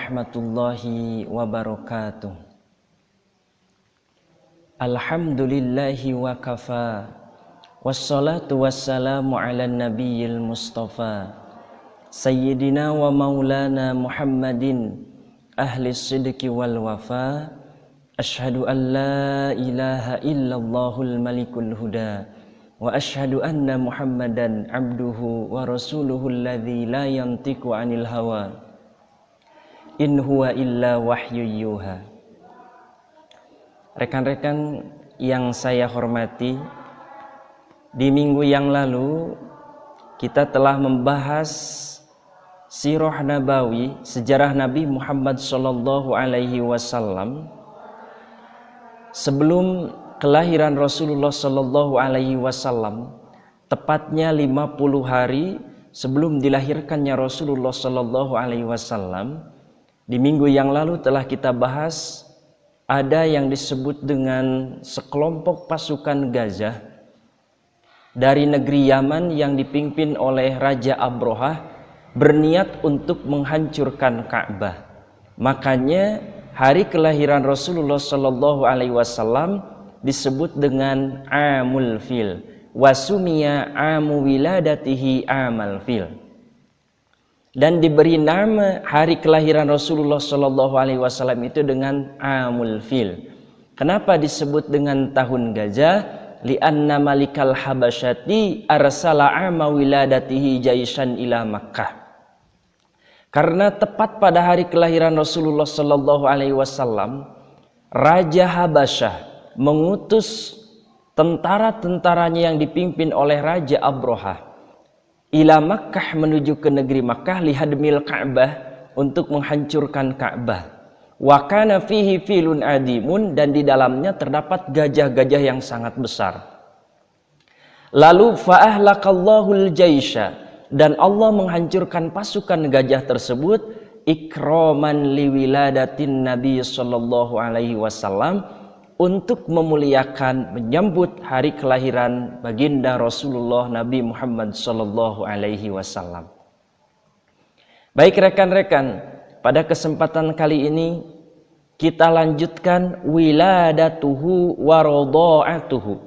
warahmatullahi wabarakatuh. Alhamdulillahi wa kafa, wassalatu wassalamu ala nabiyil mustafa, sayyidina wa maulana Muhammadin ahli sidqi wal wafa. Ashhadu an la ilaha illallahul malikul huda, wa ashhadu anna Muhammadan abduhu wa rasuluhu alladzi la yantiqu anil hawa in huwa illa wahyu yuha. Rekan-rekan yang saya hormati, di minggu yang lalu kita telah membahas sirah nabawi, sejarah Nabi Muhammad sallallahu alaihi wasallam sebelum kelahiran Rasulullah sallallahu alaihi wasallam, tepatnya 50 hari sebelum dilahirkannya Rasulullah sallallahu alaihi wasallam. Di minggu yang lalu telah kita bahas ada yang disebut dengan sekelompok pasukan gajah dari negeri Yaman yang dipimpin oleh Raja Abrahah berniat untuk menghancurkan Ka'bah. Makanya hari kelahiran Rasulullah sallallahu alaihi wasallam disebut dengan Amul Fil, wasumiya amu wiladatihi amal fil, dan diberi nama hari kelahiran Rasulullah sallallahu alaihi wasallam itu dengan Amul Fil. Kenapa disebut dengan tahun gajah? Li'anna malikal habasyati arsala ama wiladatihi jaisan ila Makkah. Karena tepat pada hari kelahiran Rasulullah sallallahu alaihi wasallam, Raja Habasyah mengutus tentara-tentaranya yang dipimpin oleh Raja Abrahah ila Makkah, menuju ke negeri Makkah, lihadmil Ka'bah, untuk menghancurkan Ka'bah. Wa kana fihi filun adimun, dan di dalamnya terdapat gajah-gajah yang sangat besar. Lalu fa'ahlakallahul jaisha, dan Allah menghancurkan pasukan gajah tersebut ikraman liwiladatin Nabi sallallahu alaihi wasallam, untuk memuliakan, menyambut hari kelahiran baginda Rasulullah Nabi Muhammad sallallahu alaihi wasallam. Baik rekan-rekan, pada kesempatan kali ini kita lanjutkan wiladatuhu wa radha'atuhu.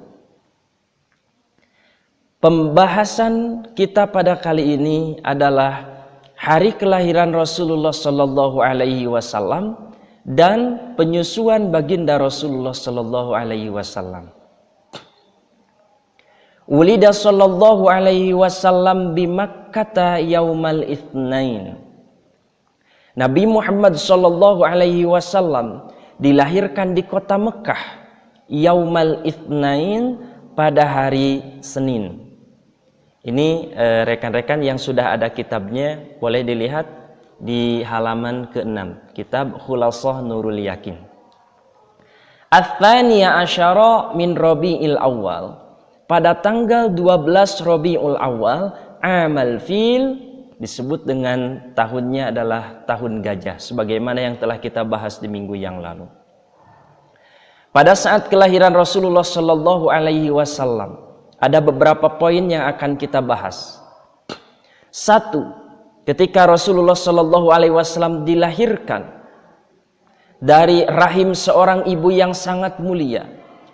Pembahasan kita pada kali ini adalah hari kelahiran Rasulullah sallallahu alaihi wasallam dan penyusuan baginda Rasulullah sallallahu alaihi wasallam. Ulida sallallahu alaihi wasallam bi Makkah yaumal itsnain. Nabi Muhammad sallallahu alaihi wasallam dilahirkan di kota Mekah yaumal itsnain, pada hari Senin. Ini rekan-rekan yang sudah ada kitabnya boleh dilihat di halaman ke-6, kitab Khulasah Nurul Yakin. Ats-tsaniya asyara min Rabiul Awal, pada tanggal 12 Rabiul Awal, Amal Fil, disebut dengan tahunnya adalah tahun gajah, sebagaimana yang telah kita bahas di minggu yang lalu. Pada saat kelahiran Rasulullah sallallahu alaihi wasallam, ada beberapa poin yang akan kita bahas. Satu, ketika Rasulullah sallallahu alaihi wasallam dilahirkan dari rahim seorang ibu yang sangat mulia,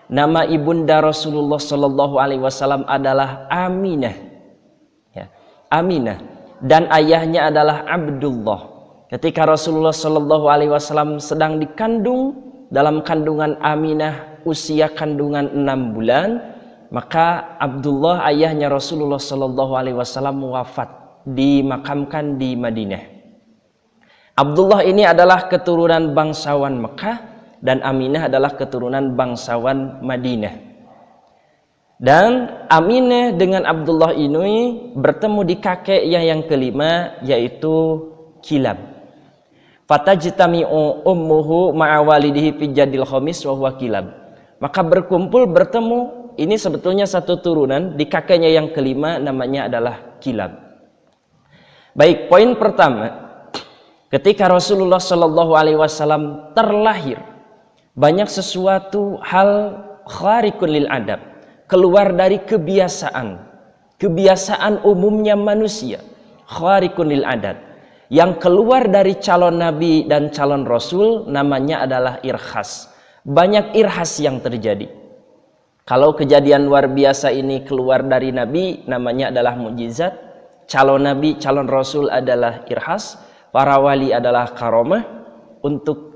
nama ibunda Rasulullah sallallahu alaihi wasallam adalah Aminah. Ya, Aminah, dan ayahnya adalah Abdullah. Ketika Rasulullah sallallahu alaihi wasallam sedang dikandung, dalam kandungan Aminah usia kandungan 6 bulan, maka Abdullah ayahnya Rasulullah sallallahu alaihi wasallam wafat, dimakamkan di Madinah. Abdullah ini adalah keturunan bangsawan Mekah dan Aminah adalah keturunan bangsawan Madinah. Dan Aminah dengan Abdullah ini bertemu di kakeknya yang kelima, yaitu Kilab. Fatajtami'u ummuhu ma'a walidihi fi jadil khamis wa huwa Kilab. Maka bertemu, ini sebetulnya satu turunan, di kakeknya yang kelima namanya adalah Kilab. Baik, poin pertama, ketika Rasulullah sallallahu alaihi wasallam terlahir, banyak sesuatu hal khariqun lil adab, keluar dari kebiasaan umumnya manusia, khariqun lil adab. Yang keluar dari calon nabi dan calon rasul namanya adalah irhas. Banyak irhas yang terjadi. Kalau kejadian luar biasa ini keluar dari nabi, namanya adalah mukjizat. Calon nabi, calon rasul adalah irhas. Para wali adalah karomah. Untuk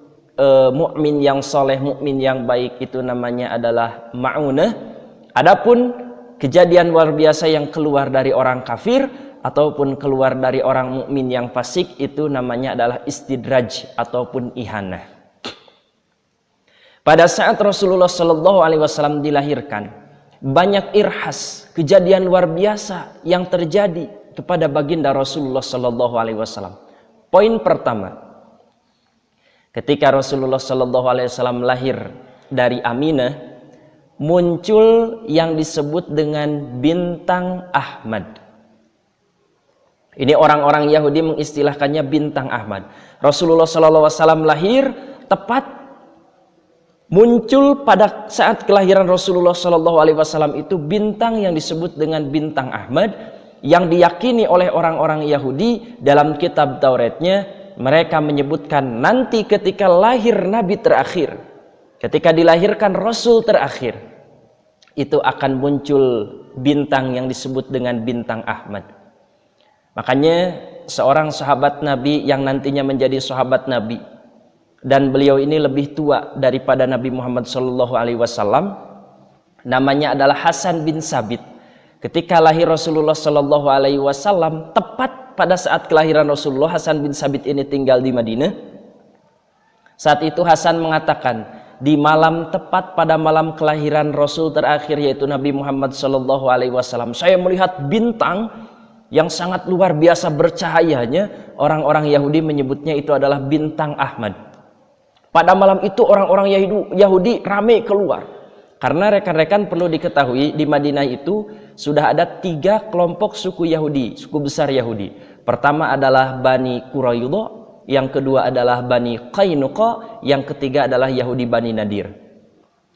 mukmin yang soleh, mukmin yang baik itu namanya adalah ma'unah. Adapun kejadian luar biasa yang keluar dari orang kafir ataupun keluar dari orang mukmin yang fasik itu namanya adalah istidraj ataupun ihanah. Pada saat Rasulullah Shallallahu Alaihi Wasallam dilahirkan, banyak irhas, kejadian luar biasa yang terjadi kepada baginda Rasulullah Shallallahu Alaihi Wasallam. Poin pertama, ketika Rasulullah Shallallahu Alaihi Wasallam lahir dari Aminah, muncul yang disebut dengan bintang Ahmad. Ini orang-orang Yahudi mengistilahkannya bintang Ahmad. Rasulullah SAW lahir tepat muncul pada saat kelahiran Rasulullah SAW itu bintang yang disebut dengan bintang Ahmad, yang diyakini oleh orang-orang Yahudi dalam kitab Tauratnya. Mereka menyebutkan nanti ketika lahir Nabi terakhir, ketika dilahirkan Rasul terakhir, itu akan muncul bintang yang disebut dengan bintang Ahmad. Makanya seorang sahabat Nabi yang nantinya menjadi sahabat Nabi, dan beliau ini lebih tua daripada Nabi Muhammad SAW, namanya adalah Hasan bin Sabit. Ketika lahir Rasulullah SAW, tepat pada saat kelahiran Rasulullah, Hasan bin Sabit ini tinggal di Madinah. Saat itu Hasan mengatakan, di malam tepat pada malam kelahiran Rasul terakhir yaitu Nabi Muhammad SAW, saya melihat bintang yang sangat luar biasa bercahayanya. Orang-orang Yahudi menyebutnya itu adalah bintang Ahmad. Pada malam itu orang-orang Yahudi ramai keluar. Karena rekan-rekan perlu diketahui, di Madinah itu sudah ada 3 kelompok suku Yahudi, suku besar Yahudi. Pertama adalah Bani Quraidah, yang kedua adalah Bani Qainuqa, yang ketiga adalah Yahudi Bani Nadir.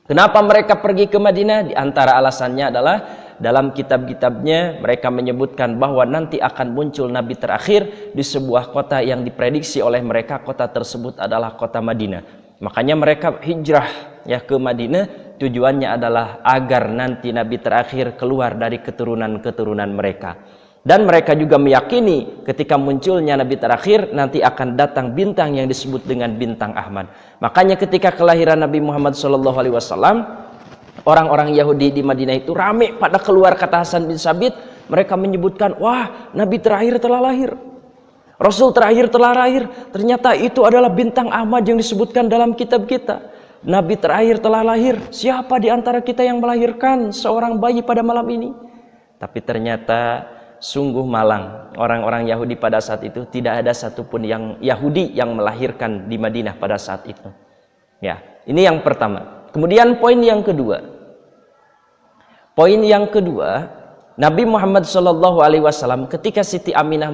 Kenapa mereka pergi ke Madinah? Di antara alasannya adalah dalam kitab-kitabnya mereka menyebutkan bahwa nanti akan muncul Nabi terakhir di sebuah kota yang diprediksi oleh mereka kota tersebut adalah kota Madinah. Makanya mereka hijrah ya ke Madinah, tujuannya adalah agar nanti Nabi terakhir keluar dari keturunan-keturunan mereka. Dan mereka juga meyakini ketika munculnya Nabi terakhir nanti akan datang bintang yang disebut dengan bintang Ahmad. Makanya ketika kelahiran Nabi Muhammad SAW, orang-orang Yahudi di Madinah itu ramai pada keluar. Kata Hasan bin Sabit, mereka menyebutkan, wah, Nabi terakhir telah lahir, Rasul terakhir telah lahir. Ternyata itu adalah bintang Ahmad yang disebutkan dalam kitab kita. Nabi terakhir telah lahir. Siapa di antara kita yang melahirkan seorang bayi pada malam ini? Tapi ternyata sungguh malang, orang-orang Yahudi pada saat itu tidak ada satupun yang Yahudi yang melahirkan di Madinah pada saat itu. Ya, ini yang pertama. Kemudian poin yang kedua. Poin yang kedua, Nabi Muhammad SAW ketika Siti Aminah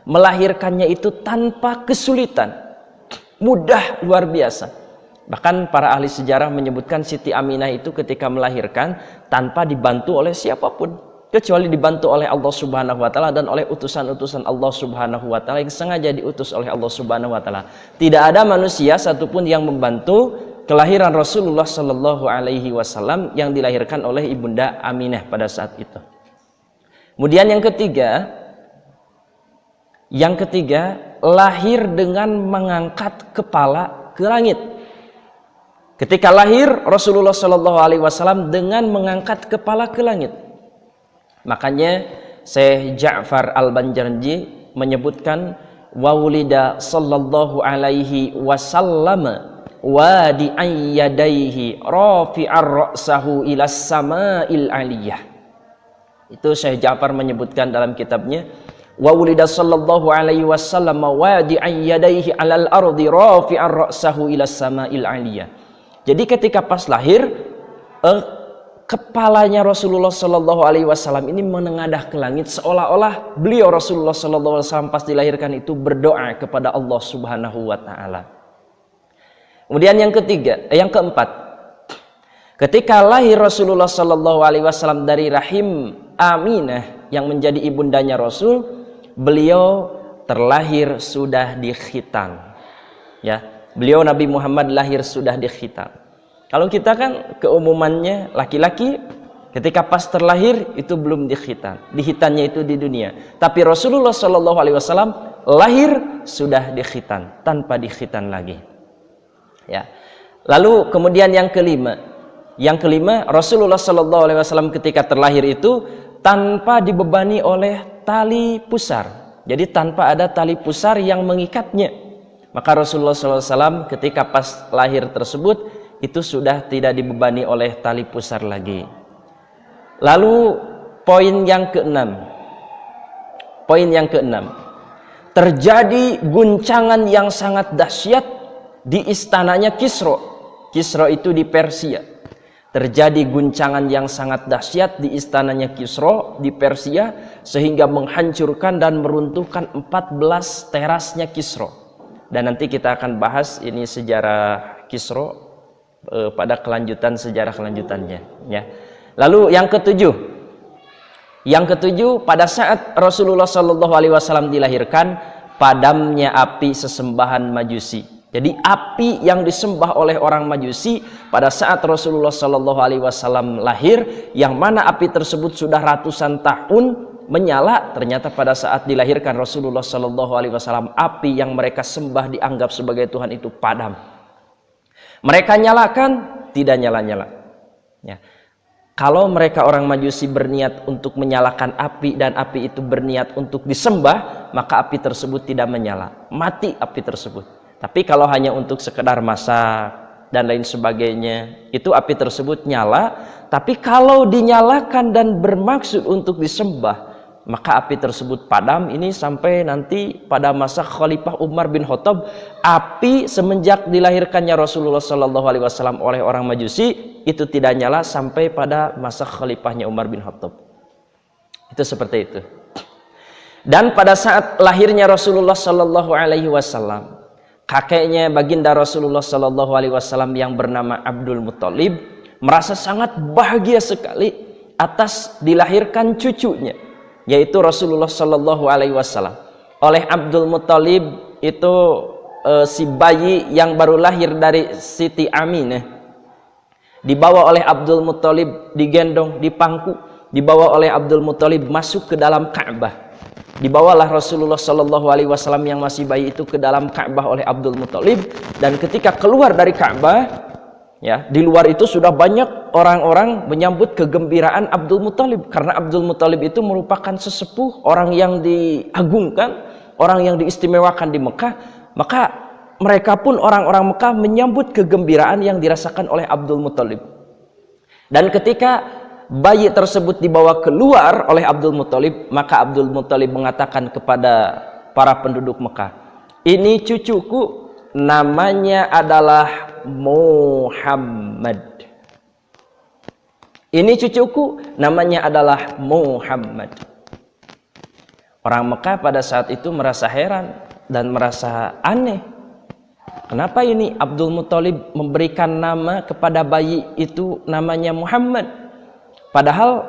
melahirkannya itu tanpa kesulitan, mudah luar biasa. Bahkan para ahli sejarah menyebutkan Siti Aminah itu ketika melahirkan tanpa dibantu oleh siapapun, kecuali dibantu oleh Allah Subhanahu wa taala dan oleh utusan-utusan Allah Subhanahu wa taala yang sengaja diutus oleh Allah Subhanahu wa taala. Tidak ada manusia satupun yang membantu kelahiran Rasulullah Shallallahu Alaihi Wasallam yang dilahirkan oleh ibunda Aminah pada saat itu. Kemudian yang ketiga lahir dengan mengangkat kepala ke langit. Ketika lahir Rasulullah Shallallahu Alaihi Wasallam dengan mengangkat kepala ke langit. Makanya Syekh Ja'far Al-Banjarji menyebutkan wawulida sallallahu alaihi wasallam wadi'an yadaihi rafi'ar ra'sahu ilas sama'il aliyah. Itu Syekh Ja'far menyebutkan dalam kitabnya wawulida sallallahu alaihi wasallam wadi'an yadaihi alal ardi rafi'ar ra'sahu ilas sama'il aliyah. Jadi ketika pas lahir kepalanya Rasulullah Shallallahu Alaihi Wasallam ini menengadah ke langit, seolah-olah beliau Rasulullah Shallallahu Alaihi Wasallam pas dilahirkan itu berdoa kepada Allah Subhanahu Wa Taala. Kemudian yang keempat, ketika lahir Rasulullah Shallallahu Alaihi Wasallam dari rahim Aminah yang menjadi ibundanya Rasul, beliau terlahir sudah dikhitan. Ya, beliau Nabi Muhammad lahir sudah dikhitan. Kalau kita kan keumumannya laki-laki ketika pas terlahir itu belum dikhitan. Dikhitannya itu di dunia. Tapi Rasulullah Shallallahu Alaihi Wasallam lahir sudah dikhitan tanpa dikhitan lagi. Ya. Lalu kemudian yang kelima Rasulullah Shallallahu Alaihi Wasallam ketika terlahir itu tanpa dibebani oleh tali pusar. Jadi tanpa ada tali pusar yang mengikatnya. Maka Rasulullah Shallallahu Alaihi Wasallam ketika pas lahir tersebut itu sudah tidak dibebani oleh tali pusar lagi. Lalu poin yang keenam, terjadi guncangan yang sangat dahsyat di istananya Kisra. Kisra itu di Persia. Terjadi guncangan yang sangat dahsyat di istananya Kisra di Persia sehingga menghancurkan dan meruntuhkan 14 terasnya Kisra. Dan nanti kita akan bahas ini sejarah Kisra pada kelanjutan sejarah kelanjutannya, ya. Lalu yang ketujuh pada saat Rasulullah Shallallahu Alaihi Wasallam dilahirkan, padamnya api sesembahan Majusi. Jadi api yang disembah oleh orang Majusi pada saat Rasulullah Shallallahu Alaihi Wasallam lahir, yang mana api tersebut sudah ratusan tahun menyala, ternyata pada saat dilahirkan Rasulullah Shallallahu Alaihi Wasallam, api yang mereka sembah dianggap sebagai Tuhan itu padam. Mereka nyalakan, tidak nyala-nyala. Ya. Kalau mereka orang Majusi berniat untuk menyalakan api dan api itu berniat untuk disembah, maka api tersebut tidak menyala, mati api tersebut. Tapi kalau hanya untuk sekedar masak dan lain sebagainya, itu api tersebut nyala. Tapi kalau dinyalakan dan bermaksud untuk disembah, maka api tersebut padam. Ini sampai nanti pada masa Khalifah Umar bin Khattab, api semenjak dilahirkannya Rasulullah Shallallahu Alaihi Wasallam oleh orang Majusi itu tidak nyala sampai pada masa Khalifahnya Umar bin Khattab. Itu seperti itu. Dan pada saat lahirnya Rasulullah Shallallahu Alaihi Wasallam, kakeknya baginda Rasulullah Shallallahu Alaihi Wasallam yang bernama Abdul Muthalib merasa sangat bahagia sekali atas dilahirkan cucunya, yaitu Rasulullah Shallallahu Alaihi Wasallam. Oleh Abdul Muthalib itu si bayi yang baru lahir dari Siti Aminah dibawa oleh Abdul Muthalib, digendong, dipangku, dibawa oleh Abdul Muthalib masuk ke dalam Ka'bah. Dibawalah Rasulullah Shallallahu Alaihi Wasallam yang masih bayi itu ke dalam Ka'bah oleh Abdul Muthalib, dan ketika keluar dari Ka'bah, ya, di luar itu sudah banyak orang-orang menyambut kegembiraan Abdul Muthalib, karena Abdul Muthalib itu merupakan sesepuh, orang yang diagungkan, orang yang diistimewakan di Mekah. Maka mereka pun orang-orang Mekah menyambut kegembiraan yang dirasakan oleh Abdul Muthalib. Dan ketika bayi tersebut dibawa keluar oleh Abdul Muthalib, maka Abdul Muthalib mengatakan kepada para penduduk Mekah, ini cucuku, namanya adalah Muhammad. Ini cucuku, namanya adalah Muhammad. Orang Mekah pada saat itu merasa heran dan merasa aneh. Kenapa ini Abdul Muthalib memberikan nama kepada bayi itu namanya Muhammad? Padahal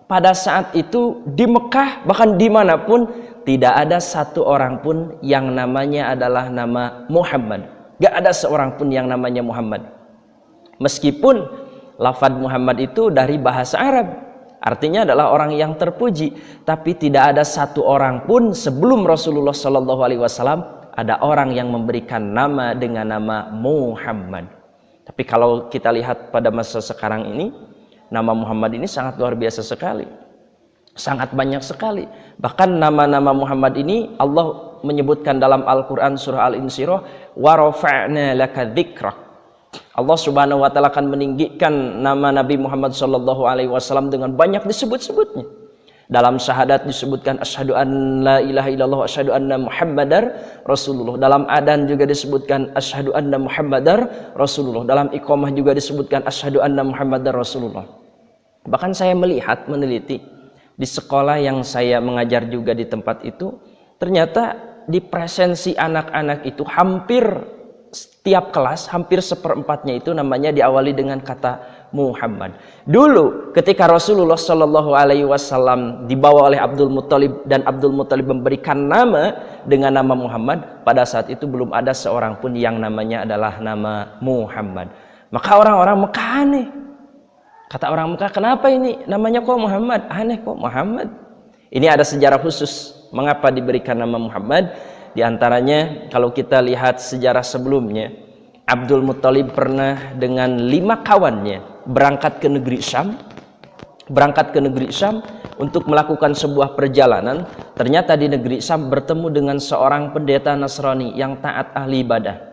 pada saat itu di Mekah, bahkan dimanapun, tidak ada satu orang pun yang namanya adalah nama Muhammad. Gak ada seorang pun yang namanya Muhammad. Meskipun lafaz Muhammad itu dari bahasa Arab, artinya adalah orang yang terpuji, tapi tidak ada satu orang pun sebelum Rasulullah Shallallahu Alaihi Wasallam ada orang yang memberikan nama dengan nama Muhammad. Tapi kalau kita lihat pada masa sekarang ini, nama Muhammad ini sangat luar biasa sekali, sangat banyak sekali. Bahkan nama-nama Muhammad ini Allah menyebutkan dalam Al-Quran surah Al-Insyirah, wa rafa'na laka dzikrak. Allah Subhanahu wa taala akan meninggikan nama Nabi Muhammad sallallahu alaihi wasallam dengan banyak disebut-sebutnya. Dalam syahadat disebutkan asyhadu an la ilaha illallah wa asyhadu anna muhammadar rasulullah. Dalam adzan juga disebutkan asyhadu anna muhammadar rasulullah. Dalam iqamah juga disebutkan asyhadu anna muhammadar rasulullah. Bahkan saya melihat, meneliti di sekolah yang saya mengajar juga di tempat itu, ternyata di presensi anak-anak itu hampir setiap kelas hampir seperempatnya itu namanya diawali dengan kata Muhammad. Dulu ketika Rasulullah Shallallahu Alaihi Wasallam dibawa oleh Abdul Muthalib dan Abdul Muthalib memberikan nama dengan nama Muhammad, pada saat itu belum ada seorang pun yang namanya adalah nama Muhammad. Maka orang-orang Mekah aneh. Kata orang Mekah, kenapa ini namanya kok Muhammad? Aneh kok Muhammad. Ini ada sejarah khusus mengapa diberikan nama Muhammad. Di antaranya kalau kita lihat sejarah sebelumnya, Abdul Muthalib pernah dengan 5 kawannya berangkat ke negeri Syam untuk melakukan sebuah perjalanan. Ternyata di negeri Syam bertemu dengan seorang pendeta Nasrani yang taat ahli ibadah.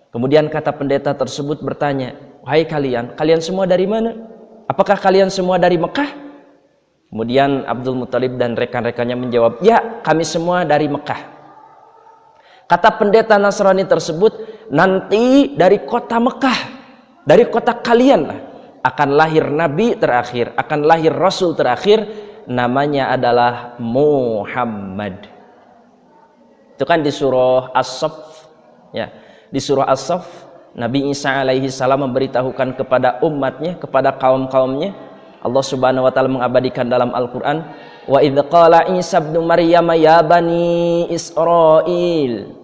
Kemudian kata pendeta tersebut bertanya, "Wahai kalian semua dari mana? Apakah kalian semua dari Mekah?" Kemudian Abdul Muthalib dan rekan-rekannya menjawab, "Ya, kami semua dari Mekah." Kata pendeta Nasrani tersebut, nanti dari kota Mekah, dari kota kalian akan lahir Nabi terakhir, akan lahir Rasul terakhir, namanya adalah Muhammad. Itu kan di surah As-Saff, ya. Di surah As-Saff, Nabi Isa alaihi salam memberitahukan kepada umatnya, kepada kaum-kaumnya. Allah Subhanahu wa taala mengabadikan dalam Al-Qur'an, wa idz qala Isa ibnu Maryam ya bani Israil.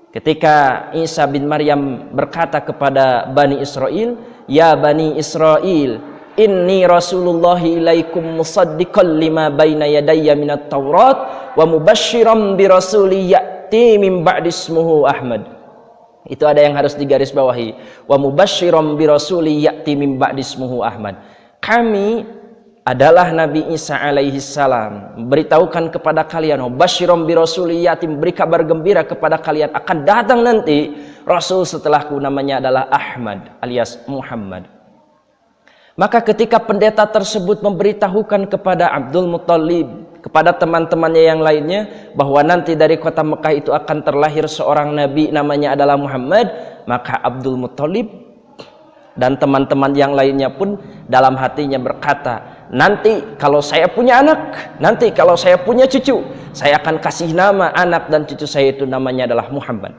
Ketika Isa bin Maryam berkata kepada Bani Israel, ya Bani Israel, inni Rasulullah ilaikum musaddiqan lima baina yadayya minat Taurat wa mubasysyiran bi rasuli ya'ti min ba'di ismuhu Ahmad. Itu ada yang harus digarisbawahi. Wa mubasysyiran bi rasuli ya'ti min ba'di ismuhu Ahmad. Kami adalah Nabi Isa alaihi salam, beritahukan kepada kalian, basyirom bi rasuli yati, beri kabar gembira kepada kalian, akan datang nanti Rasul setelahku, namanya adalah Ahmad alias Muhammad. Maka ketika pendeta tersebut memberitahukan kepada Abdul Muthalib, kepada teman-temannya yang lainnya, bahwa nanti dari kota Mekah itu akan terlahir seorang Nabi namanya adalah Muhammad, maka Abdul Muthalib dan teman-teman yang lainnya pun dalam hatinya berkata, nanti kalau saya punya anak, nanti kalau saya punya cucu, saya akan kasih nama anak dan cucu saya itu namanya adalah Muhammad.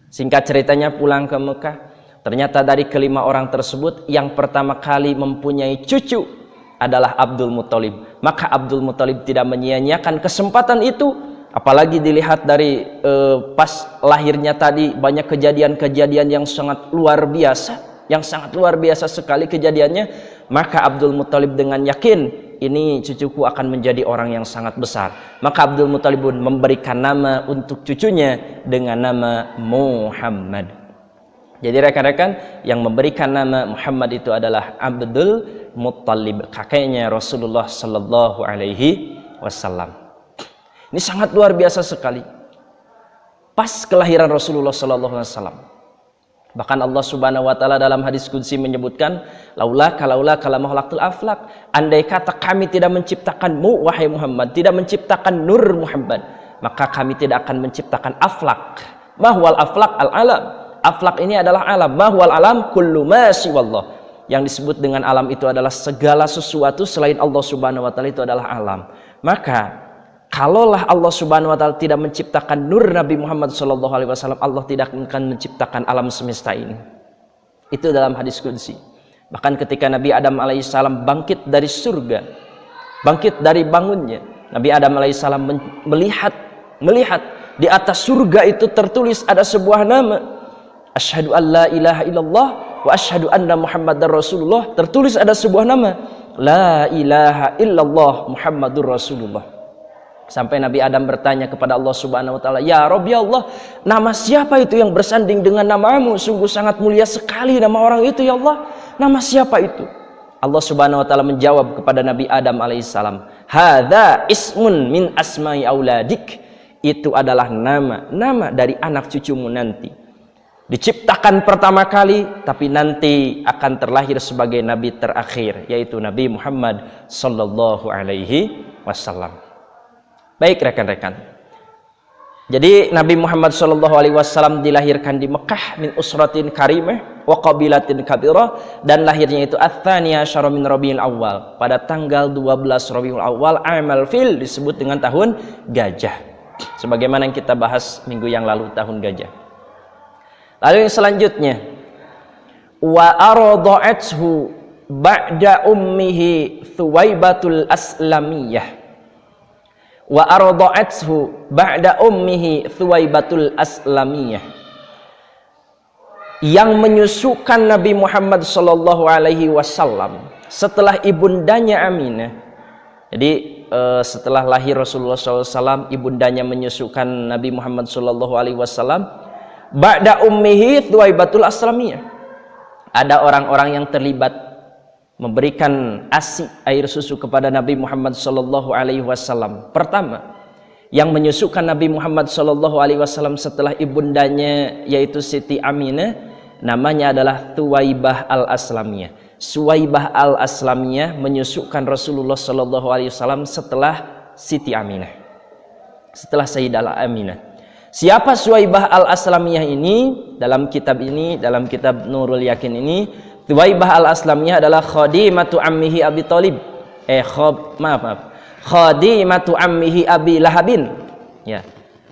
Singkat ceritanya pulang ke Mekah, ternyata dari kelima orang tersebut yang pertama kali mempunyai cucu adalah Abdul Muthalib. Maka Abdul Muthalib tidak menyia-nyiakan kesempatan itu, apalagi dilihat dari pas lahirnya tadi banyak kejadian-kejadian yang sangat luar biasa sekali kejadiannya. Maka Abdul Muthalib dengan yakin, ini cucuku akan menjadi orang yang sangat besar. Maka Abdul Muthalib pun memberikan nama untuk cucunya dengan nama Muhammad. Jadi rekan-rekan, yang memberikan nama Muhammad itu adalah Abdul Muthalib, kakeknya Rasulullah Sallallahu Alaihi Wasallam. Ini sangat luar biasa sekali. Pas kelahiran Rasulullah Sallallahu Alaihi Wasallam, bahkan Allah Subhanahu wa taala dalam hadis qudsi menyebutkan, laula kalama khalaqtul aflaq, andai kata kami tidak menciptakanmu wahai Muhammad, tidak menciptakan nur Muhammad, maka kami tidak akan menciptakan aflaq. Mahwal aflaq al-alam. Aflaq ini adalah alam. Mahwal alam kullu ma siwallah. Yang disebut dengan alam itu adalah segala sesuatu selain Allah Subhanahu wa taala, itu adalah alam. Maka kalaulah Allah Subhanahu wa taala tidak menciptakan nur Nabi Muhammad sallallahu alaihi wasallam, Allah tidak akan menciptakan alam semesta ini. Itu dalam hadis qudsi. Bahkan ketika Nabi Adam alaihissalam bangkit dari surga, bangkit dari bangunnya, Nabi Adam alaihissalam melihat di atas surga itu tertulis ada sebuah nama, asyhadu an la ilaha illallah wa asyhadu anna Muhammadar Rasulullah. Tertulis ada sebuah nama, la ilaha illallah Muhammadur Rasulullah. Sampai Nabi Adam bertanya kepada Allah Subhanahu wa taala, "Ya Rabbi Allah, nama siapa itu yang bersanding dengan namamu? Sungguh sangat mulia sekali nama orang itu ya Allah. Nama siapa itu?" Allah Subhanahu wa taala menjawab kepada Nabi Adam alaihissalam, "Hadza ismun min asma'i auladik." Itu adalah nama dari anak cucumu nanti. Diciptakan pertama kali, tapi nanti akan terlahir sebagai nabi terakhir, yaitu Nabi Muhammad sallallahu alaihi wasallam. Baik rekan-rekan, jadi Nabi Muhammad SAW dilahirkan di Mekah min usratin karimah wa qabilatin kabirah, dan lahirnya itu ats-tsaniya asyara min Rabiul Awal, pada tanggal 12 Rabiul Awal amal fil, disebut dengan tahun gajah, sebagaimana yang kita bahas minggu yang lalu, tahun gajah. Lalu yang selanjutnya, wa arda'athu ba'da ummihi Thuwaibatul Aslamiyah. Wa arda'athu ba'da ummihi Thuwaibatul Aslamiyah. Yang menyusukan Nabi Muhammad sallallahu alaihi wasallam setelah ibundanya Aminah. Jadi setelah lahir Rasulullah SAW, ibundanya menyusukan Nabi Muhammad sallallahu alaihi wasallam. Ba'da ummihi Thuwaibatul Aslamiyah. Ada orang-orang yang terlibat memberikan ASI, air susu, kepada Nabi Muhammad sallallahu alaihi wasallam. Pertama, yang menyusukan Nabi Muhammad sallallahu alaihi wasallam setelah ibundanya yaitu Siti Aminah, namanya adalah Thuwaibah al-Aslamiyah. Thuwaibah al-Aslamiyah menyusukan Rasulullah sallallahu alaihi wasallam setelah Siti Aminah, setelah Sayyidah Aminah. Siapa Thuwaibah al-Aslamiyah ini? Dalam kitab Nurul Yakin ini, Thuwaibah al-Aslamiyah adalah khadimatu ammihi Abi Thalib. Khadimatu ammihi Abi Lahabin. Ya.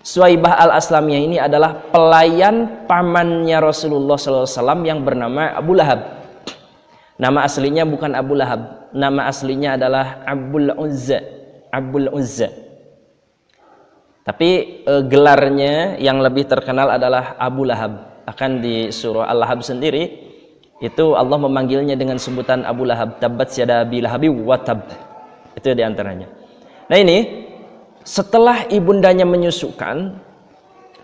Thuwaibah al-Aslamiyah ini adalah pelayan pamannya Rasulullah SAW yang bernama Abu Lahab. Nama aslinya bukan Abu Lahab, nama aslinya adalah Abul Uzza. Abul Uzza. Tapi gelarnya yang lebih terkenal adalah Abu Lahab. Akan di surah Al-Lahab sendiri itu Allah memanggilnya dengan sebutan Abu Lahab. Tabbat yada Abi Lahabi wa tab. Itu diantaranya. Nah ini, setelah ibundanya menyusukan,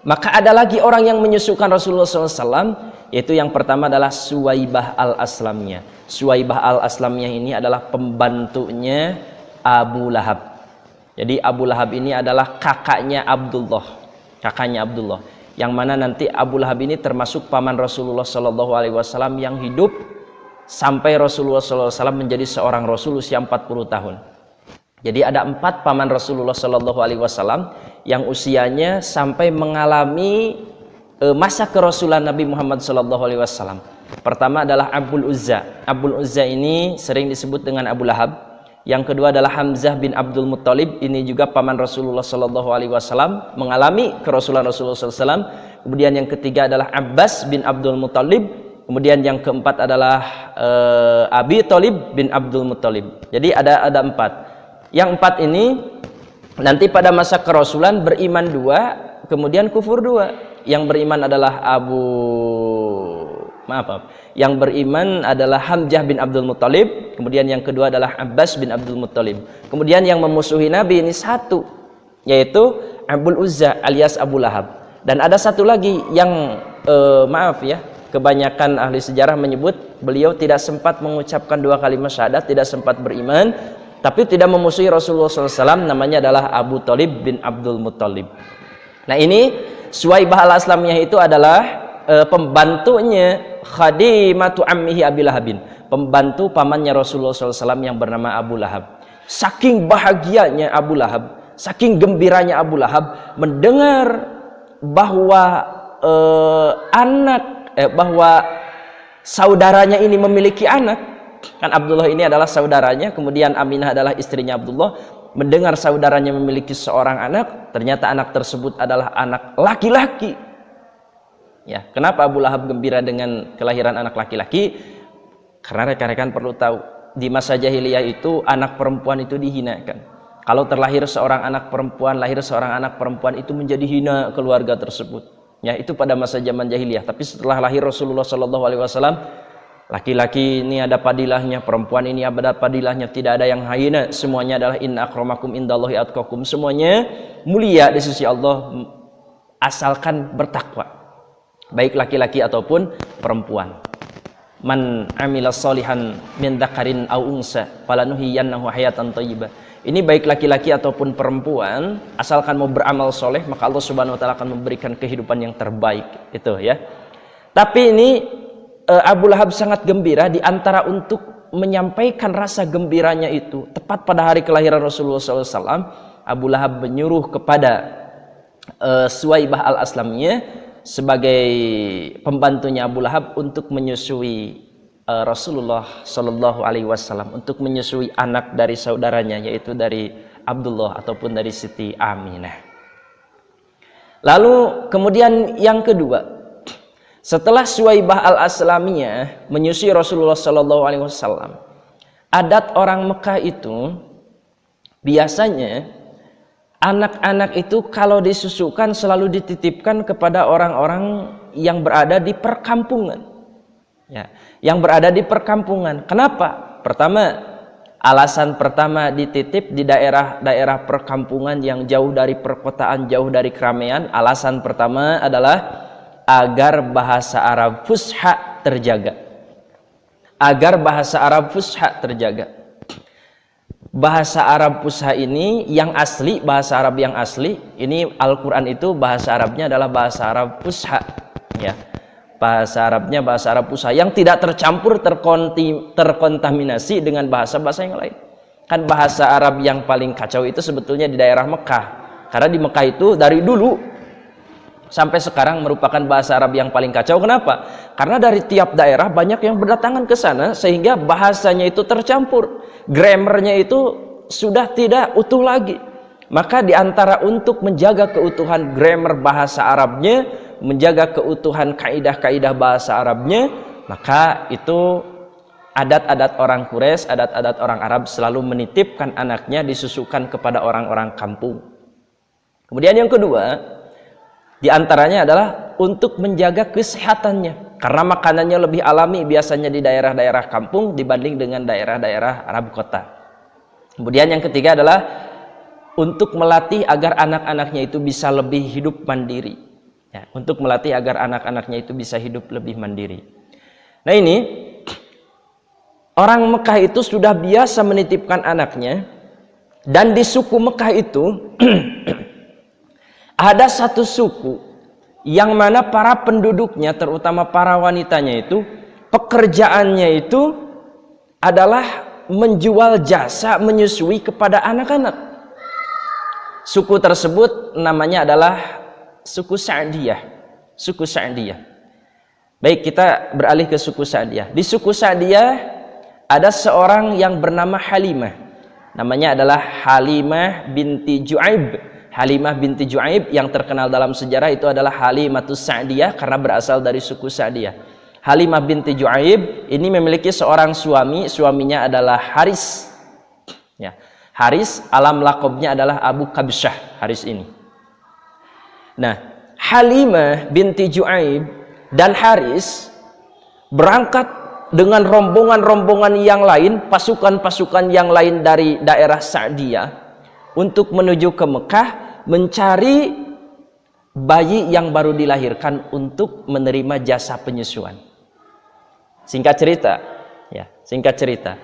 maka ada lagi orang yang menyusukan Rasulullah SAW, yaitu yang pertama adalah Thuwaibah al-Aslamiyah. Thuwaibah al-Aslamiyah ini adalah pembantunya Abu Lahab. Jadi Abu Lahab ini adalah kakaknya Abdullah, yang mana nanti Abu Lahab ini termasuk paman Rasulullah SAW yang hidup sampai Rasulullah SAW menjadi seorang Rasul usia 40 tahun. Jadi ada 4 paman Rasulullah SAW yang usianya sampai mengalami masa kerasulan Nabi Muhammad SAW. Pertama adalah Abul Uzza. Abul Uzza ini sering disebut dengan Abu Lahab. Yang kedua adalah Hamzah bin Abdul Muttalib. Ini juga paman Rasulullah SAW, mengalami kerasulan Rasulullah SAW. Kemudian yang ketiga adalah Abbas bin Abdul Muttalib. Kemudian yang keempat adalah Abi Thalib bin Abdul Muttalib. Jadi ada 4. Yang 4 ini nanti pada masa kerasulan beriman 2, kemudian kufur 2. Yang beriman adalah yang beriman adalah Hamzah bin Abdul Muttalib. Kemudian yang kedua adalah Abbas bin Abdul Muttalib. Kemudian yang memusuhi Nabi ini 1, yaitu Abul Uzza alias Abu Lahab. Dan ada 1 lagi yang kebanyakan ahli sejarah menyebut beliau tidak sempat mengucapkan 2 kalimat syahadat, tidak sempat beriman, tapi tidak memusuhi Rasulullah SAW, namanya adalah Abu Thalib bin Abdul Muttalib. Nah ini Thuwaibah al-Aslamiyah itu adalah pembantunya khadimatu ammihi Abi Lahabin, pembantu pamannya Rasulullah SAW yang bernama Abu Lahab. Saking bahagianya Abu Lahab, saking gembiranya Abu Lahab mendengar bahwa bahwa saudaranya ini memiliki anak. Kan Abdullah ini adalah saudaranya, kemudian Aminah adalah istrinya Abdullah. Mendengar saudaranya memiliki seorang anak, ternyata anak tersebut adalah anak laki-laki. Ya, kenapa Abu Lahab gembira dengan kelahiran anak laki-laki? Karena rekan-rekan perlu tahu, di masa jahiliyah itu anak perempuan itu dihinakan. Kalau terlahir seorang anak perempuan, lahir seorang anak perempuan itu menjadi hina keluarga tersebut. Ya, itu pada masa zaman jahiliyah. Tapi setelah lahir Rasulullah SAW, laki-laki ini ada padilahnya, perempuan ini ada padilahnya, tidak ada yang hina. Semuanya adalah inna akramakum indallahi atqakum. Semuanya mulia di sisi Allah asalkan bertakwa. Baik laki-laki ataupun perempuan. Man amila sholihan min dzakarin aw unsa falanuhyiyannahu hayatan thayyibah. Ini baik laki-laki ataupun perempuan, asalkan mau beramal soleh, maka Allah Subhanahu wa taala akan memberikan kehidupan yang terbaik. Itu ya. Tapi ini Abu Lahab sangat gembira, di antara untuk menyampaikan rasa gembiranya itu tepat pada hari kelahiran Rasulullah SAW, Abu Lahab menyuruh kepada Thuwaibah al-Aslamiyah sebagai pembantunya Abu Lahab untuk menyusui Rasulullah Shallallahu Alaihi Wasallam, untuk menyusui anak dari saudaranya, yaitu dari Abdullah ataupun dari Siti Aminah. Lalu kemudian yang kedua, Setelah Suwaibah al-Aslamiyah menyusui Rasulullah Sallallahu Alaihi Wasallam, adat orang Mekah itu biasanya anak-anak itu kalau disusukan selalu dititipkan kepada orang-orang yang berada di perkampungan. Ya, yang berada di perkampungan. Kenapa? Alasan pertama dititip di daerah-daerah perkampungan yang jauh dari perkotaan, jauh dari keramaian. Alasan pertama adalah agar bahasa Arab fusha terjaga. Agar bahasa Arab fusha terjaga. Bahasa Arab fusha ini yang asli, bahasa Arab yang asli, ini Al-Quran itu bahasa Arabnya adalah bahasa Arab fusha. Ya. Bahasa Arabnya bahasa Arab fusha yang tidak tercampur, terkontaminasi dengan bahasa-bahasa yang lain. Kan bahasa Arab yang paling kacau itu sebetulnya di daerah Mekah. Karena di Mekah itu dari dulu sampai sekarang merupakan bahasa Arab yang paling kacau. Kenapa? Karena dari tiap daerah banyak yang berdatangan ke sana sehingga bahasanya itu tercampur, grammarnya itu sudah tidak utuh lagi. Maka diantara untuk menjaga keutuhan grammar bahasa Arabnya, menjaga keutuhan kaidah-kaidah bahasa Arabnya, maka itu adat-adat orang Quraisy, adat-adat orang Arab selalu menitipkan anaknya disusukan kepada orang-orang kampung. Kemudian yang kedua, di antaranya adalah untuk menjaga kesehatannya, karena makanannya lebih alami biasanya di daerah-daerah kampung dibanding dengan daerah-daerah Arab kota. Kemudian yang ketiga adalah untuk melatih agar anak-anaknya itu bisa lebih hidup mandiri. Ya, untuk melatih agar anak-anaknya itu bisa hidup lebih mandiri. Nah ini orang Mekah itu sudah biasa menitipkan anaknya, dan di suku Mekah itu ada satu suku yang mana para penduduknya, terutama para wanitanya itu, pekerjaannya itu adalah menjual jasa menyusui kepada anak-anak. Suku tersebut namanya adalah suku Sa'diyah. Suku Sa'diyah. Baik, kita beralih ke suku Sa'diyah. Di suku Sa'diyah ada seorang yang bernama Halimah. Namanya adalah Halimah binti Ju'aib. Halimah binti Ju'aib yang terkenal dalam sejarah itu adalah Halimatus Sa'diyah karena berasal dari suku Sa'diyah. Halimah binti Ju'aib ini memiliki seorang suami, suaminya adalah Haris. Ya. Haris, alam lakobnya adalah Abu Kabsyah, Haris ini. Nah, Halimah binti Ju'aib dan Haris berangkat dengan rombongan-rombongan yang lain, pasukan-pasukan yang lain dari daerah Sa'diyah untuk menuju ke Mekah mencari bayi yang baru dilahirkan untuk menerima jasa penyusuan. Singkat cerita,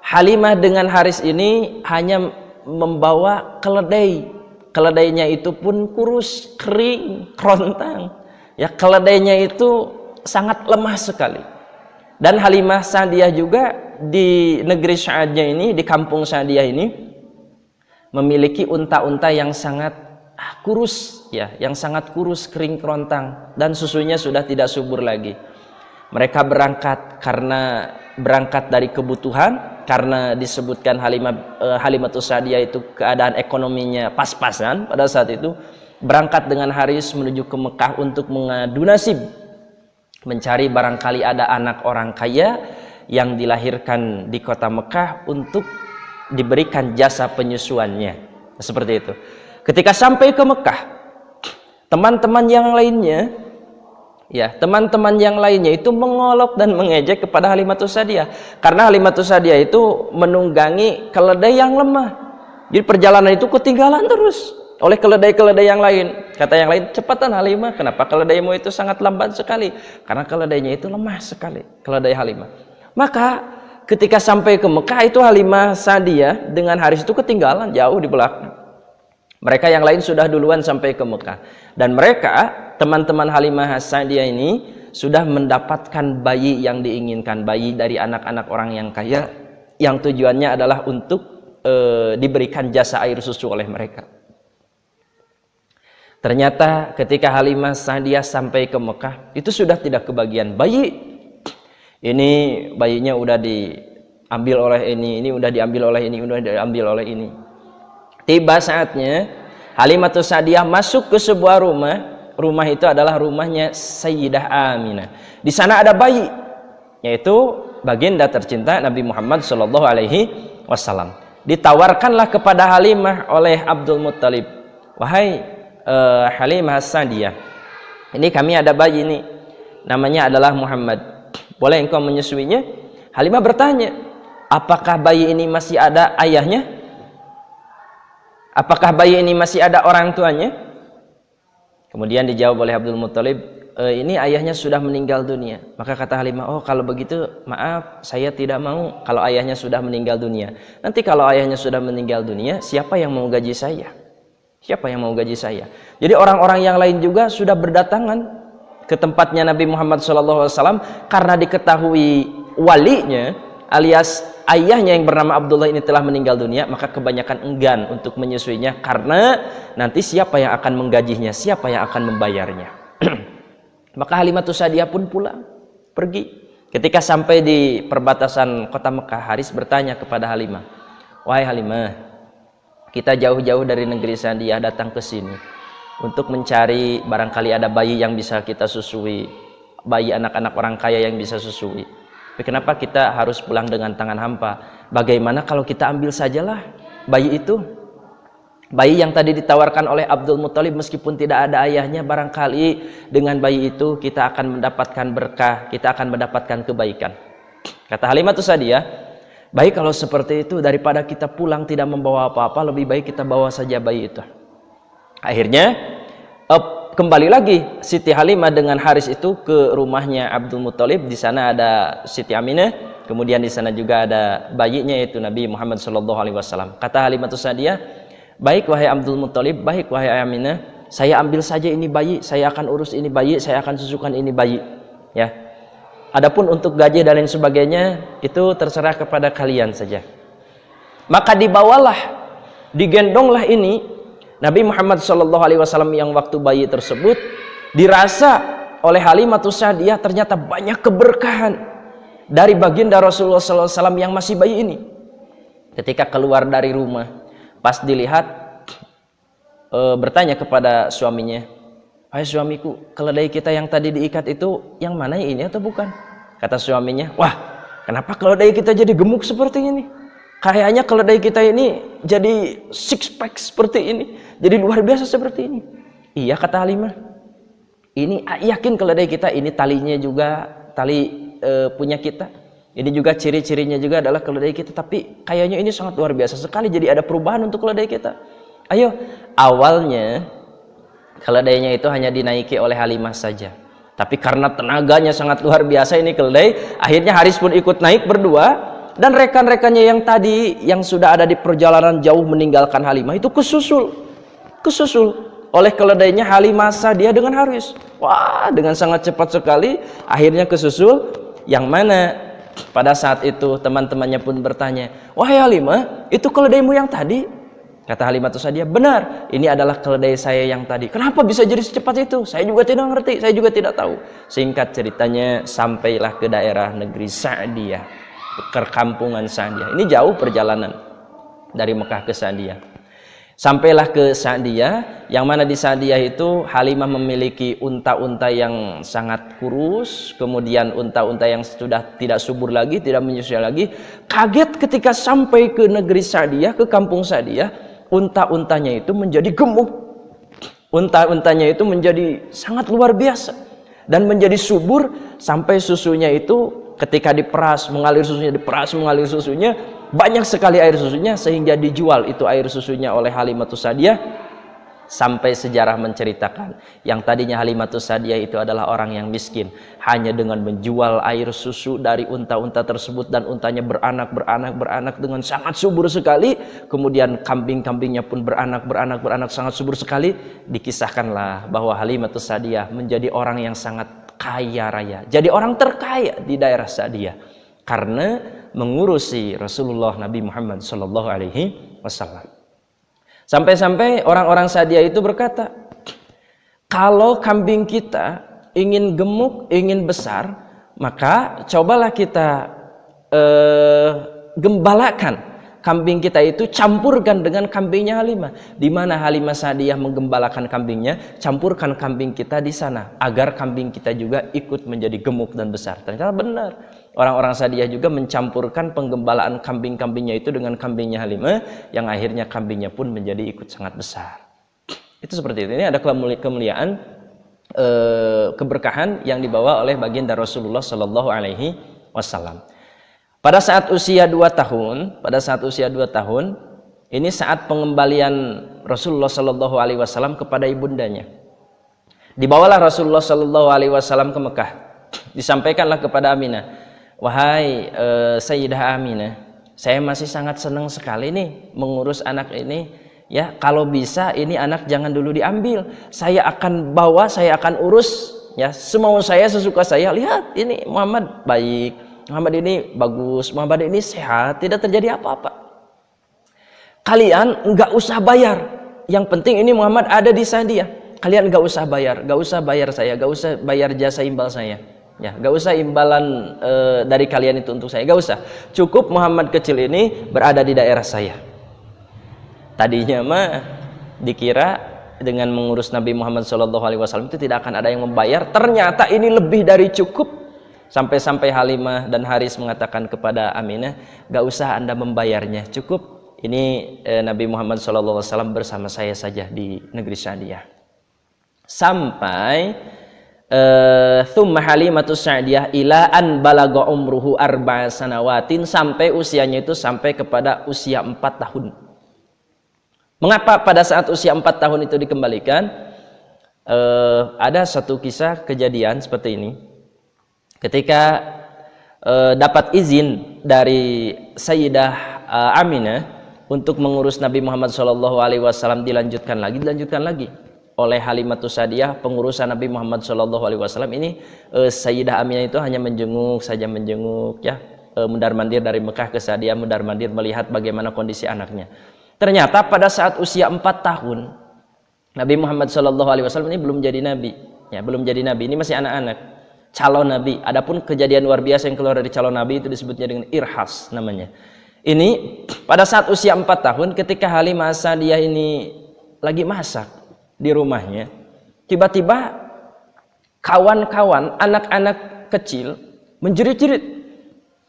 Halimah dengan Haris ini hanya membawa keledai. Keledainya itu pun kurus, kering, kerontang. Ya, keledainya itu sangat lemah sekali. Dan Halimah Sa'diyah juga di negeri Sa'diyah ini, di kampung Sa'diyah ini memiliki unta-unta yang sangat kurus, ya, yang sangat kurus, kering, kerontang, dan susunya sudah tidak subur lagi. Mereka berangkat dari kebutuhan, karena disebutkan Halimatus Sa'diyah itu keadaan ekonominya pas-pasan pada saat itu. Berangkat dengan Haris menuju ke Mekah untuk mengadu nasib, mencari barangkali ada anak orang kaya yang dilahirkan di kota Mekah untuk diberikan jasa penyusuannya. Seperti itu. Ketika sampai ke Mekah, teman-teman yang lainnya itu mengolok dan mengejek kepada Halimatus Sa'diyah, karena Halimatus Sa'diyah itu menunggangi keledai yang lemah. Jadi perjalanan itu ketinggalan terus oleh keledai-keledai yang lain. Kata yang lain, "Cepatan Halimah, kenapa keledaimu itu sangat lambat sekali?" Karena keledainya itu lemah sekali, keledai Halimah. Maka ketika sampai ke Mekah itu Halimah Sa'diyah dengan Haris itu ketinggalan jauh di belakang. Mereka yang lain sudah duluan sampai ke Mekah. Dan mereka, teman-teman Halimah Sa'diyah ini sudah mendapatkan bayi yang diinginkan, bayi dari anak-anak orang yang kaya, yang tujuannya adalah untuk diberikan jasa air susu oleh mereka. Ternyata ketika Halimah Sa'diyah sampai ke Mekah, itu sudah tidak kebagian bayi. Ini bayinya udah diambil oleh ini udah diambil oleh ini, udah diambil oleh ini. Tiba saatnya Halimatus Sa'diyah masuk ke sebuah rumah rumah itu adalah rumahnya Sayyidah Aminah. Di sana ada bayi, yaitu baginda tercinta Nabi Muhammad Shallallahu Alaihi Wasallam. Ditawarkanlah kepada Halimah oleh Abdul Muttalib, wahai Halimah As-Sa'diyah, ini kami ada bayi ini, namanya adalah Muhammad, boleh engkau menyusuinya? Halimah bertanya, apakah bayi ini masih ada ayahnya? Apakah bayi ini masih ada orang tuanya? Kemudian dijawab oleh Abdul Muttalib, ini ayahnya sudah meninggal dunia. Maka kata Halimah, oh kalau begitu maaf, saya tidak mau kalau ayahnya sudah meninggal dunia. Nanti kalau ayahnya sudah meninggal dunia, siapa yang mau gaji saya? Siapa yang mau gaji saya? Jadi orang-orang yang lain juga sudah berdatangan ke tempatnya Nabi Muhammad SAW karena diketahui walinya alias ayahnya yang bernama Abdullah ini telah meninggal dunia, maka kebanyakan enggan untuk menyusuinya karena nanti siapa yang akan menggajinya, siapa yang akan membayarnya. Maka Halimatus Sa'diyah pun pulang, pergi. Ketika sampai di perbatasan kota Mekah, Haris bertanya kepada Halimah, wahai Halimah, kita jauh-jauh dari negeri Sa'diyah datang ke sini untuk mencari barangkali ada bayi yang bisa kita susui, bayi anak-anak orang kaya yang bisa susui. Tapi kenapa kita harus pulang dengan tangan hampa? Bagaimana kalau kita ambil sajalah bayi itu? Bayi yang tadi ditawarkan oleh Abdul Muttalib meskipun tidak ada ayahnya, barangkali dengan bayi itu kita akan mendapatkan berkah, kita akan mendapatkan kebaikan. Kata Halimatus Sa'diyah, baik kalau seperti itu, daripada kita pulang tidak membawa apa-apa, lebih baik kita bawa saja bayi itu. Akhirnya kembali lagi Siti Halimah dengan Haris itu ke rumahnya Abdul Muttalib. Di sana ada Siti Aminah, kemudian di sana juga ada bayinya yaitu Nabi Muhammad SAW. Kata Halimatus Sa'diyah, baik wahai Abdul Muttalib, baik wahai Aminah, saya ambil saja ini bayi, saya akan urus ini bayi, saya akan susukan ini bayi. Ya. Adapun untuk gaji dan lain sebagainya itu terserah kepada kalian saja. Maka dibawalah, digendonglah ini Nabi Muhammad SAW yang waktu bayi tersebut dirasa oleh Halimatus Sa'diyah ternyata banyak keberkahan dari baginda Rasulullah SAW yang masih bayi ini. Ketika keluar dari rumah, pas dilihat bertanya kepada suaminya, wahai suamiku, keledai kita yang tadi diikat itu yang mana, ini atau bukan? Kata suaminya, wah kenapa keledai kita jadi gemuk seperti ini? Kayaknya keledai kita ini jadi six pack seperti ini, jadi luar biasa seperti ini. Iya kata Halimah, ini yakin keledai kita ini talinya juga tali punya kita. Ini juga ciri-cirinya juga adalah keledai kita, tapi kayaknya ini sangat luar biasa sekali, jadi ada perubahan untuk keledai kita. Ayo, awalnya keledainya itu hanya dinaiki oleh Halimah saja, tapi karena tenaganya sangat luar biasa ini keledai, akhirnya Haris pun ikut naik berdua. Dan rekan-rekannya yang tadi yang sudah ada di perjalanan jauh meninggalkan Halimah itu kesusul oleh keledainya Halimah Sa'diyah dengan Haris. Wah, dengan sangat cepat sekali akhirnya kesusul, yang mana pada saat itu teman-temannya pun bertanya, wahai Halimah, itu keledaimu yang tadi? Kata Halimatus Sa'diyah, benar, ini adalah keledai saya yang tadi. Kenapa bisa jadi secepat itu? Saya juga tidak ngerti, saya juga tidak tahu. Singkat ceritanya, sampailah ke daerah negeri Sa'diyah, perkampungan Sa'diyah. Ini jauh perjalanan dari Mekah ke Sa'diyah. Sampailah ke Sa'diyah, yang mana di Sa'diyah itu Halimah memiliki unta-unta yang sangat kurus, kemudian unta-unta yang sudah tidak subur lagi, tidak menyusui lagi. Kaget ketika sampai ke negeri Sa'diyah, ke kampung Sa'diyah, unta-untanya itu menjadi gemuk. Unta-untanya itu menjadi sangat luar biasa dan menjadi subur, sampai susunya itu ketika diperas, mengalir susunya, banyak sekali air susunya, sehingga dijual itu air susunya oleh Halimatus Sa'diyah. Sampai sejarah menceritakan, yang tadinya Halimatus Sa'diyah itu adalah orang yang miskin, hanya dengan menjual air susu dari unta-unta tersebut, dan untanya beranak dengan sangat subur sekali, kemudian kambing-kambingnya pun beranak sangat subur sekali. Dikisahkanlah bahwa Halimatus Sa'diyah menjadi orang yang sangat kaya raya, jadi orang terkaya di daerah Sa'diyah karena mengurusi Rasulullah Nabi Muhammad SAW. Sampai-sampai orang-orang Sa'diyah itu berkata, kalau kambing kita ingin gemuk, ingin besar, maka cobalah kita gembalakan kambing kita itu campurkan dengan kambingnya Halimah. Di mana Halimah Sa'diyah menggembalakan kambingnya, campurkan kambing kita di sana agar kambing kita juga ikut menjadi gemuk dan besar. Ternyata benar. Orang-orang Sa'diyah juga mencampurkan penggembalaan kambing-kambingnya itu dengan kambingnya Halimah, yang akhirnya kambingnya pun menjadi ikut sangat besar. Itu seperti itu. Ini ada kemuliaan, keberkahan yang dibawa oleh baginda Rasulullah Sallallahu Alaihi Wasallam. Pada saat usia 2 tahun, ini saat pengembalian Rasulullah Sallallahu Alaihi Wasallam kepada ibundanya. Dibawalah Rasulullah Sallallahu Alaihi Wasallam ke Mekah. Disampaikanlah kepada Aminah, wahai Sayyidah Aminah, saya masih sangat senang sekali nih mengurus anak ini. Ya, kalau bisa ini anak jangan dulu diambil. Saya akan bawa, saya akan urus. Ya, semau saya, sesuka saya. Lihat, ini Muhammad baik, Muhammad ini bagus, Muhammad ini sehat, tidak terjadi apa-apa. Kalian nggak usah bayar. Yang penting ini Muhammad ada di Sa'diyah. Kalian nggak usah bayar saya, nggak usah bayar jasa imbal saya. Ya, nggak usah imbalan dari kalian itu untuk saya, nggak usah. Cukup Muhammad kecil ini berada di daerah saya. Tadinya mah dikira dengan mengurus Nabi Muhammad SAW itu tidak akan ada yang membayar. Ternyata ini lebih dari cukup. Sampai-sampai Halimah dan Haris mengatakan kepada Aminah, gak usah Anda membayarnya, cukup ini Nabi Muhammad SAW bersama saya saja di negeri Sa'diyah. Sampai thumma Halimatus Sa'diyah ila an balagha umruhu 4 sanawatin, sampai usianya itu sampai kepada usia 4 tahun. Mengapa pada saat usia 4 tahun itu dikembalikan? Ada satu kisah kejadian seperti ini. Ketika dapat izin dari Sayyidah Aminah untuk mengurus Nabi Muhammad SAW, dilanjutkan lagi oleh Halimatus Sa'diyah, pengurusan Nabi Muhammad SAW ini. Sayyidah Aminah itu hanya menjenguk ya, mundar-mandir dari Mekah ke Sa'diyah, mundar-mandir melihat bagaimana kondisi anaknya. Ternyata pada saat usia 4 tahun Nabi Muhammad SAW ini belum jadi nabi, ya, belum jadi nabi. Ini masih anak-anak, calon nabi. Adapun kejadian luar biasa yang keluar dari calon nabi itu disebutnya dengan irhas namanya. Ini pada saat usia 4 tahun ketika Halimah Sa'diyah ini lagi masak di rumahnya, tiba-tiba kawan-kawan anak-anak kecil menjerit-jerit.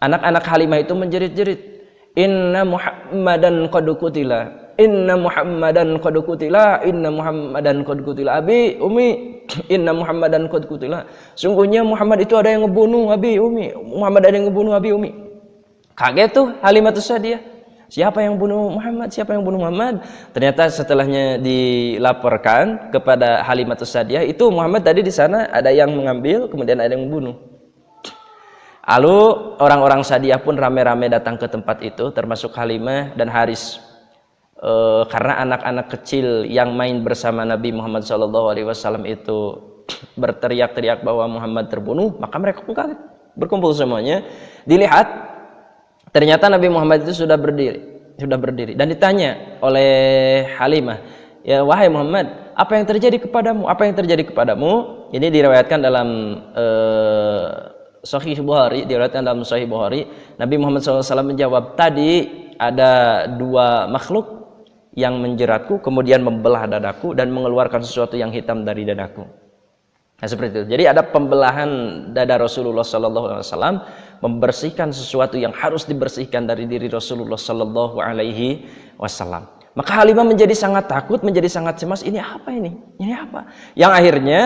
Anak-anak Halimah itu menjerit-jerit, Inna Muhammadan qad qutila, Inna Muhammadan qad qutila, Inna Muhammadan qad qutila, Abi, Umi, Inna Muhammadan qad qutila. Sungguhnya Muhammad itu ada yang ngebunuh Abi, Umi. Muhammad ada yang ngebunuh Abi, Umi. Kaget tuh Halimatus Sa'diyah. Siapa yang bunuh Muhammad? Siapa yang bunuh Muhammad? Ternyata setelahnya dilaporkan kepada Halimatus Sa'diyah, itu Muhammad tadi di sana ada yang mengambil, kemudian ada yang membunuh. Lalu orang-orang Sa'diyah pun rame-rame datang ke tempat itu, termasuk Halimah dan Haris. Karena anak-anak kecil yang main bersama Nabi Muhammad SAW itu berteriak-teriak bahwa Muhammad terbunuh, maka mereka pun kaget, berkumpul semuanya. Dilihat, ternyata Nabi Muhammad itu sudah berdiri dan ditanya oleh Halimah, ya wahai Muhammad, apa yang terjadi kepadamu? Apa yang terjadi kepadamu? Ini diriwayatkan dalam Sahih Bukhari, diriwayatkan dalam Sahih Bukhari, Nabi Muhammad SAW menjawab, tadi ada 2 makhluk yang menjeratku, kemudian membelah dadaku dan mengeluarkan sesuatu yang hitam dari dadaku. Nah, seperti itu. Jadi ada pembelahan dada Rasulullah SAW, membersihkan sesuatu yang harus dibersihkan dari diri Rasulullah SAW. Maka Halimah menjadi sangat takut, menjadi sangat cemas. Ini apa ini? Ini apa? Yang akhirnya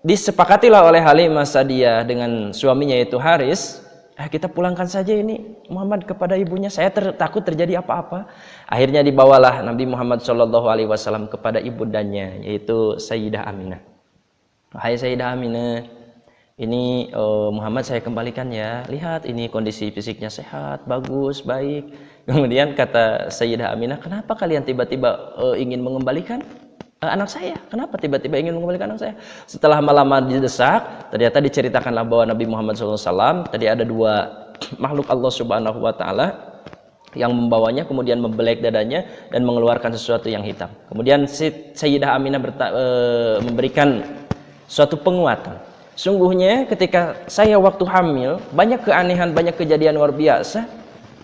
disepakatilah oleh Halimah Sa'diyah dengan suaminya yaitu Haris, kita pulangkan saja ini Muhammad kepada ibunya, saya takut terjadi apa-apa. Akhirnya dibawalah Nabi Muhammad SAW kepada ibundanya yaitu Sayyidah Aminah. Hai Sayyidah Aminah, ini Muhammad saya kembalikan ya, lihat ini kondisi fisiknya sehat, bagus, baik. Kemudian kata Sayyidah Aminah, kenapa kalian tiba-tiba ingin mengembalikan anak saya? Kenapa tiba-tiba ingin mengembalikan anak saya? Setelah lama didesak, ternyata diceritakanlah bahwa Nabi Muhammad SAW tadi ada 2 makhluk Allah Subhanahu wa Ta'ala yang membawanya, kemudian membelek dadanya dan mengeluarkan sesuatu yang hitam. Kemudian Sayyidah Aminah memberikan suatu penguatan. Sungguhnya ketika saya waktu hamil, banyak keanehan, banyak kejadian luar biasa.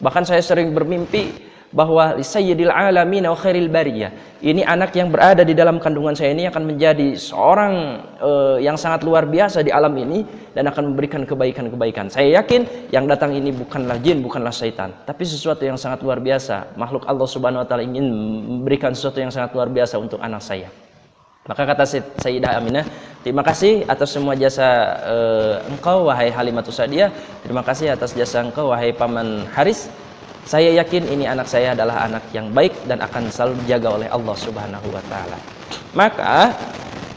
Bahkan saya sering bermimpi bahwa sayyidil alamin wa khairil bariyah, ini anak yang berada di dalam kandungan saya ini akan menjadi seorang yang sangat luar biasa di alam ini dan akan memberikan kebaikan-kebaikan. Saya yakin yang datang ini bukanlah jin, bukanlah syaitan, tapi sesuatu yang sangat luar biasa. Makhluk Allah Subhanahu wa taala ingin memberikan sesuatu yang sangat luar biasa untuk anak saya. Maka kata Sayyidah Aminah, terima kasih atas semua jasa engkau wahai Halimatus Sa'diyah. Terima kasih atas jasa engkau wahai Paman Haris. Saya yakin ini anak saya adalah anak yang baik dan akan selalu dijaga oleh Allah Subhanahu wa taala. Maka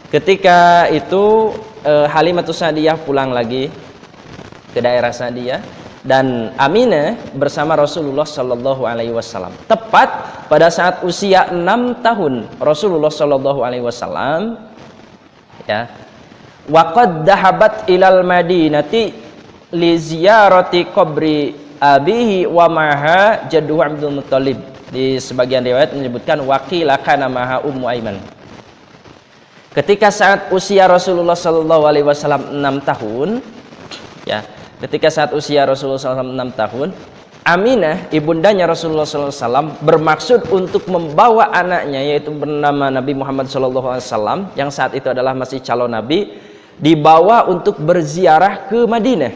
ketika itu Halimatus Sa'diyah pulang lagi ke daerah Sa'diyah dan Aminah bersama Rasulullah sallallahu alaihi wasallam. Tepat pada saat usia 6 tahun Rasulullah sallallahu alaihi wasallam ya, waqad dahabat ilal madinati li ziyarati qabri abihi wa maha jadduhu Abdul Muttalib. Di sebagian riwayat menyebutkan waqila kana maha Ummu Aiman. Ketika saat usia Rasulullah sallallahu alaihi wasallam 6 tahun ya, ketika saat usia Rasulullah SAW 6 tahun, Aminah, ibundanya Rasulullah SAW, bermaksud untuk membawa anaknya, yaitu bernama Nabi Muhammad SAW, yang saat itu adalah masih calon Nabi, dibawa untuk berziarah ke Madinah.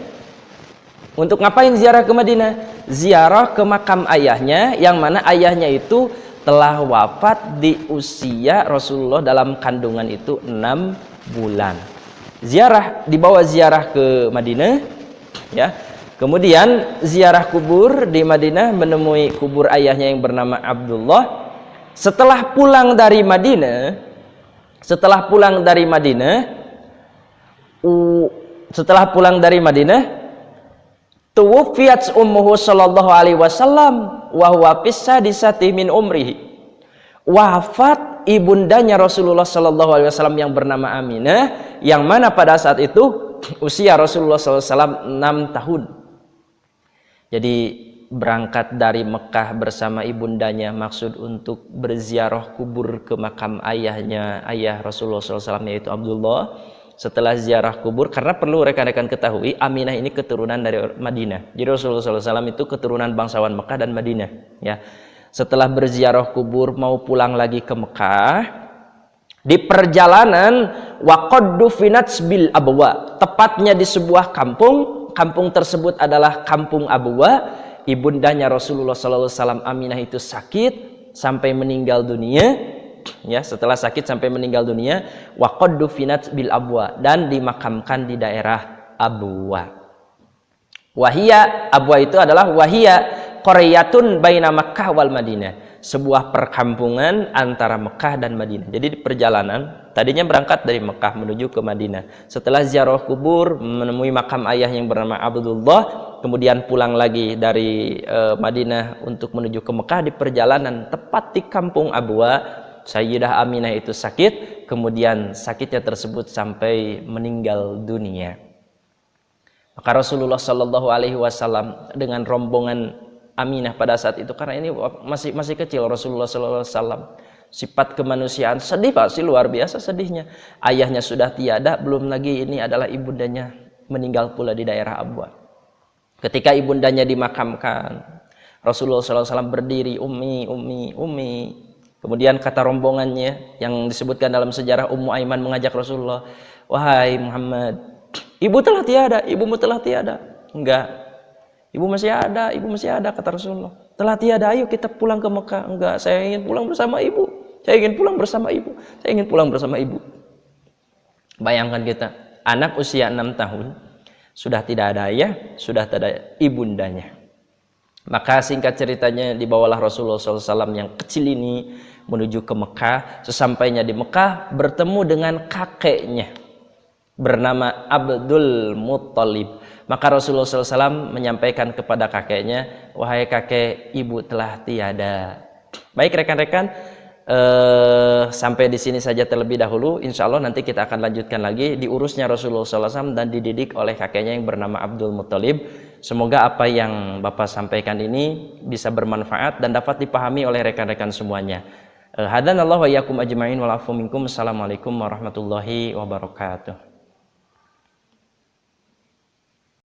Untuk ngapain ziarah ke Madinah? Ziarah ke makam ayahnya, yang mana ayahnya itu telah wafat di usia Rasulullah dalam kandungan itu 6 bulan. Dibawa ziarah ke Madinah. Ya, kemudian ziarah kubur di Madinah, menemui kubur ayahnya yang bernama Abdullah. Setelah pulang dari Madinah, tuwfiyat ummuhu sallallahu alaihi wasallam wa huwa fis sadisati min umrihi. Wafat ibundanya Rasulullah sallallahu alaihi wasallam yang bernama Aminah, yang mana pada saat itu usia Rasulullah SAW 6 tahun. Jadi berangkat dari Mekah bersama ibundanya, maksud untuk berziarah kubur ke makam ayah Rasulullah SAW, yaitu Abdullah. Setelah ziarah kubur, karena perlu rekan-rekan ketahui, Aminah ini keturunan dari Madinah. Jadi Rasulullah SAW itu keturunan bangsawan Mekah dan Madinah. Ya. Setelah berziarah kubur mau pulang lagi ke Mekah, di perjalanan waqaddu finats bil abwa, tepatnya di sebuah kampung tersebut adalah kampung Abwa. Ibundanya Rasulullah SAW Aminah itu sakit sampai meninggal dunia. Ya, setelah sakit sampai meninggal dunia, waqaddu finats bil abwa, dan dimakamkan di daerah Abwa. Abwa itu adalah qaryatun baina Makkah wal Madinah, sebuah perkampungan antara Mekah dan Madinah. Jadi di perjalanan tadinya berangkat dari Mekah menuju ke Madinah. Setelah ziarah kubur menemui makam ayah yang bernama Abdullah, kemudian pulang lagi dari Madinah untuk menuju ke Mekah. Di perjalanan tepat di kampung Abwa, Sayyidah Aminah itu sakit, kemudian sakitnya tersebut sampai meninggal dunia. Maka Rasulullah Shallallahu Alaihi Wasallam dengan rombongan Aminah pada saat itu, karena ini masih kecil Rasulullah Sallallahu Alaihi Wasallam, sifat kemanusiaan sedih pasti luar biasa sedihnya. Ayahnya sudah tiada, belum lagi ini adalah ibundanya meninggal pula di daerah Abwa. Ketika ibundanya dimakamkan, Rasulullah Sallallahu Alaihi Wasallam berdiri, Ummi. Kemudian kata rombongannya yang disebutkan dalam sejarah, Ummu Aiman mengajak Rasulullah, wahai Muhammad, ibu telah tiada, ibumu telah tiada. Enggak. Ibu masih ada, kata Rasulullah. Telah tiada, ayo kita pulang ke Mekah. Enggak, saya ingin pulang bersama ibu. Saya ingin pulang bersama ibu. Bayangkan kita, anak usia 6 tahun, sudah tidak ada ayah, sudah tidak ada ibundanya. Maka singkat ceritanya, dibawalah Rasulullah SAW yang kecil ini menuju ke Mekah. Sesampainya di Mekah, bertemu dengan kakeknya bernama Abdul Muttalib. Maka Rasulullah SAW menyampaikan kepada kakeknya, wahai kakek, ibu telah tiada. Baik rekan-rekan, sampai di sini saja terlebih dahulu. Insya Allah nanti kita akan lanjutkan lagi diurusnya Rasulullah SAW dan dididik oleh kakeknya yang bernama Abdul Muttalib. Semoga apa yang Bapak sampaikan ini bisa bermanfaat dan dapat dipahami oleh rekan-rekan semuanya. Hadanallahu wa iyyakum ajma'in wal afu minkum. Assalamualaikum warahmatullahi wabarakatuh.